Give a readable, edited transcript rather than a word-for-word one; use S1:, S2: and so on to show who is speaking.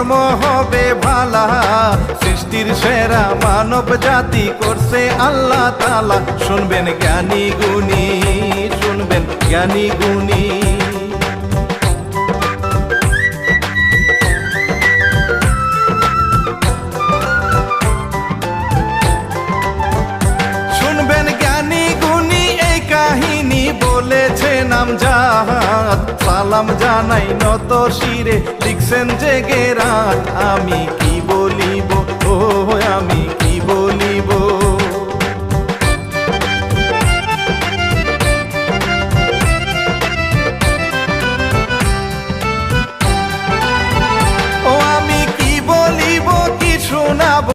S1: কর্ম হবে ভালা। সৃষ্টির সেরা মানব জাতি করছে আল্লাহ তাআলা। শুনবেন জ্ঞানী গুণী, শুনবেন জ্ঞানী গুণী। শুনবেন জ্ঞানী গুণী এই কাহিনী বলেছে নামজাদ। সালাম জানাই নত শিরে লিখছেন জেগে রাত। আমি কি